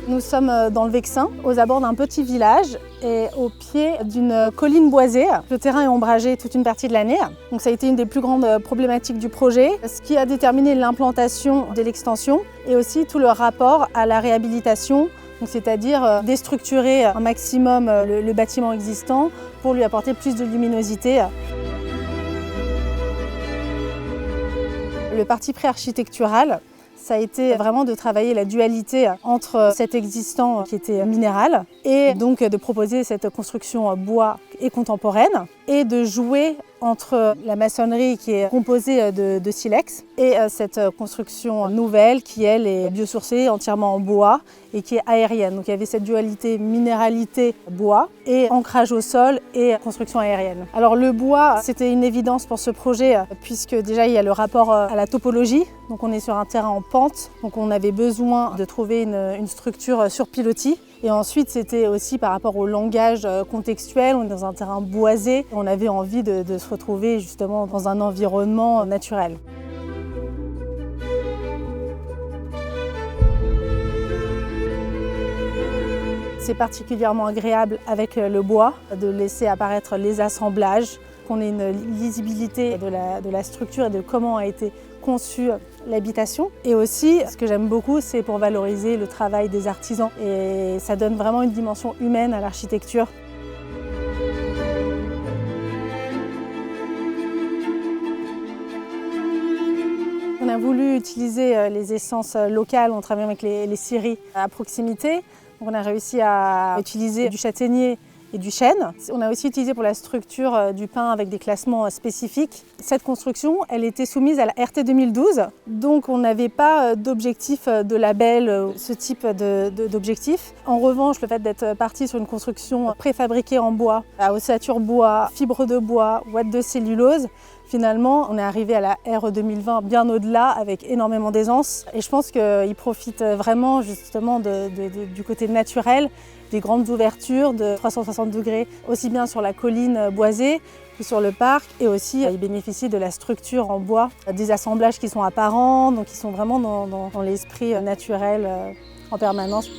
Nous sommes dans le Vexin, aux abords d'un petit village et au pied d'une colline boisée. Le terrain est ombragé toute une partie de l'année. Donc ça a été une des plus grandes problématiques du projet, ce qui a déterminé l'implantation de l'extension et aussi tout le rapport à la réhabilitation, c'est-à-dire déstructurer un maximum le bâtiment existant pour lui apporter plus de luminosité. Le parti pris architectural, ça a été vraiment de travailler la dualité entre cet existant qui était minéral et donc de proposer cette construction bois et contemporaine et de jouer entre la maçonnerie qui est composée de silex et cette construction nouvelle qui, elle, est biosourcée, entièrement en bois et qui est aérienne. Donc il y avait cette dualité minéralité bois et ancrage au sol et construction aérienne. Alors le bois, c'était une évidence pour ce projet puisque déjà il y a le rapport à la topologie. Donc on est sur un terrain en pente, donc on avait besoin de trouver une structure sur pilotis. Et ensuite, c'était aussi par rapport au langage contextuel, on est dans un terrain boisé, on avait envie de se retrouver justement dans un environnement naturel. C'est particulièrement agréable avec le bois de laisser apparaître les assemblages, qu'on ait une lisibilité de la structure et de comment a été conçue l'habitation. Et aussi, ce que j'aime beaucoup, c'est pour valoriser le travail des artisans. Et ça donne vraiment une dimension humaine à l'architecture. On a voulu utiliser les essences locales, on travaille avec les scieries à proximité. Donc on a réussi à utiliser du châtaignier et du chêne. On a aussi utilisé pour la structure du pin avec des classements spécifiques. Cette construction, elle était soumise à la RT 2012, donc on n'avait pas d'objectif de label, ce type d'objectif. En revanche, le fait d'être parti sur une construction préfabriquée en bois, à ossature bois, fibre de bois, ouate de cellulose, finalement, on est arrivé à la R 2020 bien au-delà avec énormément d'aisance. Et je pense qu'il profite vraiment justement du côté naturel, des grandes ouvertures de 360 degrés, aussi bien sur la colline boisée que sur le parc. Et aussi, il bénéficie de la structure en bois, des assemblages qui sont apparents, donc qui sont vraiment dans l'esprit naturel en permanence.